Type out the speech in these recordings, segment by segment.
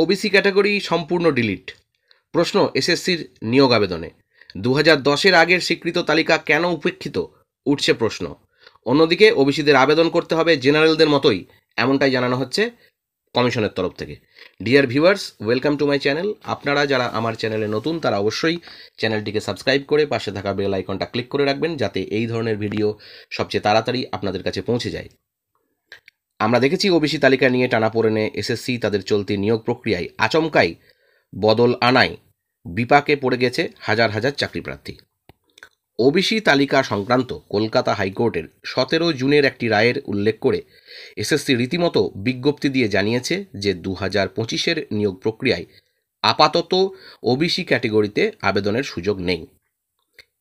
OBC category সম্পূর্ণ delete. প্রশ্ন এসএসসির নিয়োগ আবেদনে 2010-এর আগের স্বীকৃত তালিকা কেন উপেক্ষিত, উঠছে প্রশ্ন। অন্যদিকে ওবিসিদের আবেদন করতে হবে জেনারেলদের মতোই, এমনটাই জানানো হচ্ছে কমিশনের তরফ থেকে। Dear viewers, welcome to my channel. আপনারা যারা আমার চ্যানেলে নতুন তারা অবশ্যই চ্যানেলটিকে সাবস্ক্রাইব করে পাশে থাকা বেল আইকনটা ক্লিক করে রাখবেন, যাতে এই ধরনের ভিডিও সবচেয়ে তাড়াতাড়ি আপনাদের কাছে পৌঁছে যায়। আমরা দেখেছি ওবিসি তালিকা নিয়ে টানাপোড়েনে এসএসসি তাদের চলতি নিয়োগ প্রক্রিয়ায় আচমকাই বদল আনায় বিপাকে পড়ে গেছে হাজার হাজার চাকরি প্রার্থী। ওবিসি তালিকা সংক্রান্ত কলকাতা হাইকোর্টের 17 জুনের একটি রায়ের উল্লেখ করে এসএসসি রীতিমতো বিজ্ঞপ্তি দিয়ে জানিয়েছে যে 2025-এর নিয়োগ প্রক্রিয়ায় আপাতত ওবিসি ক্যাটেগরিতে আবেদনের সুযোগ নেই।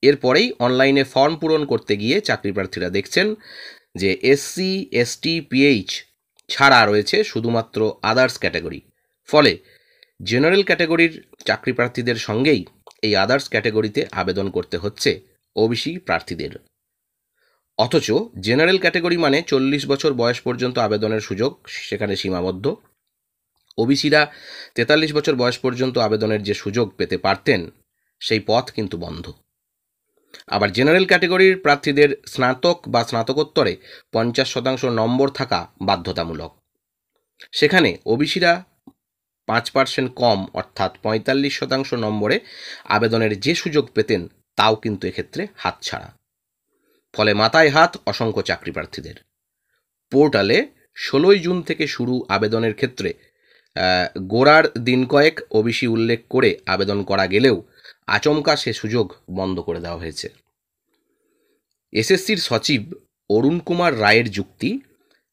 এরপরেই অনলাইনে ফর্ম পূরণ করতে গিয়ে চাকরি প্রার্থীরা দেখছেন যে এসসি, এসটি, পিএইচ ছাড়া রয়েছে শুধুমাত্র আদার্স ক্যাটাগরি। ফলে জেনারেল ক্যাটাগরির চাকরি প্রার্থীদের সঙ্গেই এই আদার্স ক্যাটাগরিতে আবেদন করতে হচ্ছে ওবিসি প্রার্থীদের। অথচ জেনারেল ক্যাটাগরি মানে 40 বছর বয়স পর্যন্ত আবেদনের সুযোগ সেখানে সীমাবদ্ধ। ওবিসিরা 43 বছর বয়স পর্যন্ত আবেদনের যে সুযোগ পেতে পারতেন সেই পথ কিন্তু বন্ধ। আবার জেনারেল ক্যাটাগরির প্রার্থীদের স্নাতক বা স্নাতকোত্তরে 50% নম্বর থাকা বাধ্যতামূলক। সেখানে ওবিসিরা 5% কম অর্থাৎ 45% নম্বরে আবেদনের যে সুযোগ পেতেন তাও কিন্তু এক্ষেত্রে হাতছাড়া। ফলে মাথায় হাত অসংখ্য চাকরি প্রার্থীদের। পোর্টালে 16 জুন থেকে শুরু আবেদনের ক্ষেত্রে গোড়ার দিন কয়েক ওবিসি উল্লেখ করে আবেদন করা গেলেও আচমকা সে সুযোগ বন্ধ করে দেওয়া হয়েছে। এসএসসির সচিব অরুণ কুমার রায়ের যুক্তি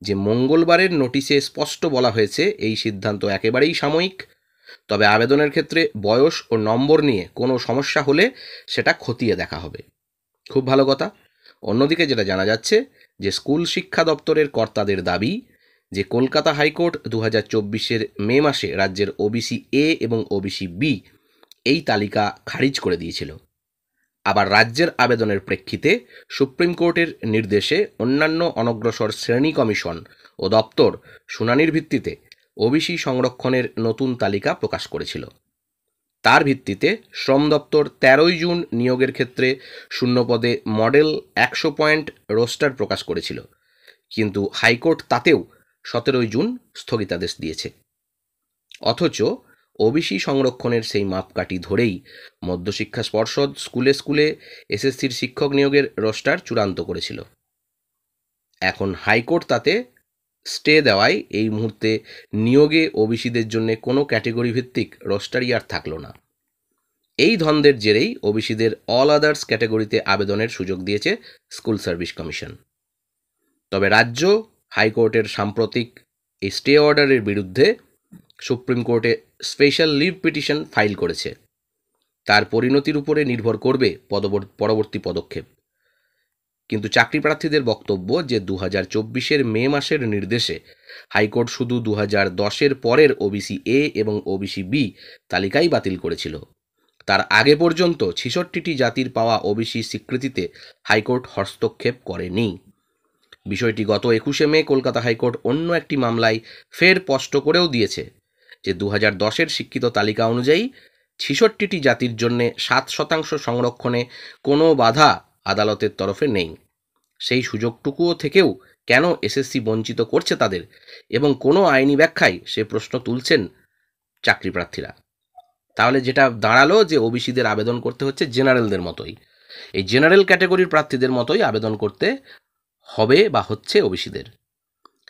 যে মঙ্গলবারের নোটিশে স্পষ্ট বলা হয়েছে এই সিদ্ধান্ত একেবারেই সাময়িক, তবে আবেদনের ক্ষেত্রে বয়স ও নম্বর নিয়ে কোনো সমস্যা হলে সেটা খতিয়ে দেখা হবে। খুব ভালো কথা। অন্যদিকে যেটা জানা যাচ্ছে যে স্কুল শিক্ষা দপ্তরের কর্তাদের দাবি যে কলকাতা হাইকোর্ট 2024-এর মে মাসে রাজ্যের ওবিসি এ এবং ওবিসি বি এই তালিকা খারিজ করে দিয়েছিল। আবার রাজ্যের আবেদনের প্রেক্ষিতে সুপ্রিম কোর্টের নির্দেশে অন্যান্য অনগ্রসর শ্রেণী কমিশন ও দপ্তর শুনানির ভিত্তিতে ওবিসি সংরক্ষণের নতুন তালিকা প্রকাশ করেছিল। তার ভিত্তিতে শ্রম দপ্তর 13 জুন নিয়োগের ক্ষেত্রে শূন্যপদে মডেল 100 পয়েন্ট রোস্টার প্রকাশ করেছিল, কিন্তু হাইকোর্ট তাতেও 17 জুন স্থগিতাদেশ দিয়েছে। অথচ ওবিসি সংরক্ষণের সেই মাপকাঠি ধরেই মধ্যশিক্ষা পর্ষদ স্কুলে স্কুলে এসএসসির শিক্ষক নিয়োগের রোস্টার চূড়ান্ত করেছিল। এখন হাইকোর্ট তাতে স্টে দেওয়ায় এই মুহূর্তে নিয়োগে ওবিসিদের জন্য কোনো ক্যাটেগরি ভিত্তিক রোস্টারই আর থাকলো না। এই দ্বন্দ্বের জেরেই ওবিসিদের অল আদার্স ক্যাটেগরিতে আবেদনের সুযোগ দিয়েছে স্কুল সার্ভিস কমিশন। তবে রাজ্য হাইকোর্টের সাম্প্রতিক এই স্টে অর্ডারের বিরুদ্ধে সুপ্রিম কোর্টে স্পেশাল লিভ পিটিশন ফাইল করেছে। তার পরিণতির উপরে নির্ভর করবে পরবর্তী পদক্ষেপ। কিন্তু চাকরি প্রার্থীদের বক্তব্য যে 2024-এর মে মাসের নির্দেশে হাইকোর্ট শুধু 2010-এর পরের ওবিসি এ এবং ওবিসি বি তালিকাই বাতিল করেছিল। তার আগে পর্যন্ত 66টি জাতির পাওয়া ওবিসি স্বীকৃতিতে হাইকোর্ট হস্তক্ষেপ করেনি। বিষয়টি গত 21শে মে কলকাতা হাইকোর্ট অন্য একটি মামলায় ফের স্পষ্ট করেও দিয়েছে যে 2010-এর স্বীকৃত তালিকা অনুযায়ী 66টি জাতির জন্য 7% সংরক্ষণে কোনো বাধা আদালতের তরফে নেই। সেই সুযোগটুকুও থেকেও কেন এসএসসি বঞ্চিত করছে তাদের, এবং কোনো আইনি ব্যাখ্যায় সে প্রশ্ন তুলছেন চাকরি প্রার্থীরা। তাহলে যেটা দাঁড়ালো যে ওবিসিদের আবেদন করতে হচ্ছে জেনারেলদের মতোই, এই জেনারেল ক্যাটাগরির প্রার্থীদের মতোই আবেদন করতে হবে বা হচ্ছে ওবিসিদের।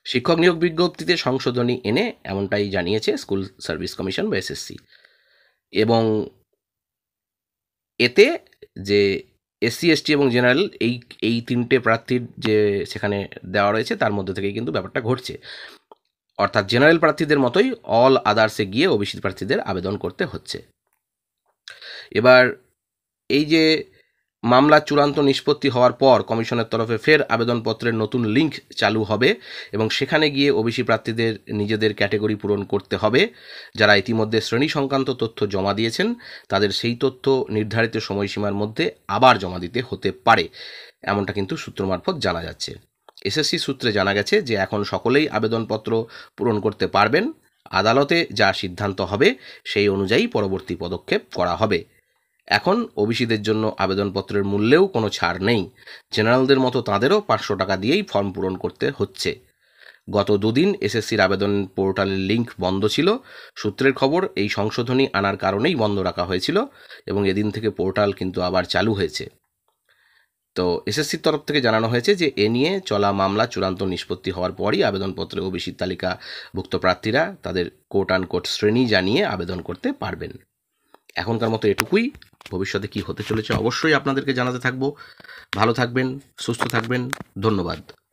শিক্ষক নিয়োগ বিজ্ঞপ্তিতে সংশোধনী এনে এমনটাই জানিয়েছে স্কুল সার্ভিস কমিশন বা এসএসসি। এবং এতে যে এসসি, এসটি এবং জেনারেল এই তিনটে প্রার্থীর যে সেখানে দেওয়া রয়েছে তার মধ্যে থেকেই কিন্তু ব্যাপারটা ঘটছে। অর্থাৎ জেনারেল প্রার্থীদের মতোই অল আদার্সে গিয়ে ওবিসি প্রার্থীদের আবেদন করতে হচ্ছে। এবার এই যে মামলা চূড়ান্ত নিষ্পত্তি হওয়ার পর কমিশনের তরফে ফের আবেদনপত্রের নতুন লিঙ্ক চালু হবে এবং সেখানে গিয়ে ওবিসি প্রার্থীদের নিজেদের ক্যাটেগরি পূরণ করতে হবে। যারা ইতিমধ্যে শ্রেণী সংক্রান্ত তথ্য জমা দিয়েছেন তাদের সেই তথ্য নির্ধারিত সময়সীমার মধ্যে আবার জমা দিতে হতে পারে, এমনটা কিন্তু সূত্র মারফত জানা যাচ্ছে। এসএসসি সূত্রে জানা গেছে যে এখন সকলেই আবেদনপত্র পূরণ করতে পারবেন, আদালতে যা সিদ্ধান্ত হবে সেই অনুযায়ী পরবর্তী পদক্ষেপ করা হবে। এখন ওবিসিদের জন্য আবেদনপত্রের মূল্যেও কোনো ছাড় নেই। জেনারেলদের মতো তাঁদেরও 500 টাকা দিয়েই ফর্ম পূরণ করতে হচ্ছে। গত দুদিন এসএসসির আবেদন পোর্টালের লিঙ্ক বন্ধ ছিল। সূত্রের খবর, এই সংশোধনী আনার কারণেই বন্ধ রাখা হয়েছিল এবং এদিন থেকে পোর্টাল কিন্তু আবার চালু হয়েছে। তো এসএসসির তরফ থেকে জানানো হয়েছে যে এ নিয়ে চলা মামলা চূড়ান্ত নিষ্পত্তি হওয়ার পরই আবেদনপত্রে ওবিসির তালিকাভুক্ত প্রার্থীরা তাদের কোট আনকোট শ্রেণী জানিয়ে আবেদন করতে পারবেন। এখনকার মতো এটুকুই। ভবিষ্যতে কি হতে চলেছে অবশ্যই আপনাদেরকে জানাতে থাকবো। ভালো থাকবেন, সুস্থ থাকবেন। ধন্যবাদ।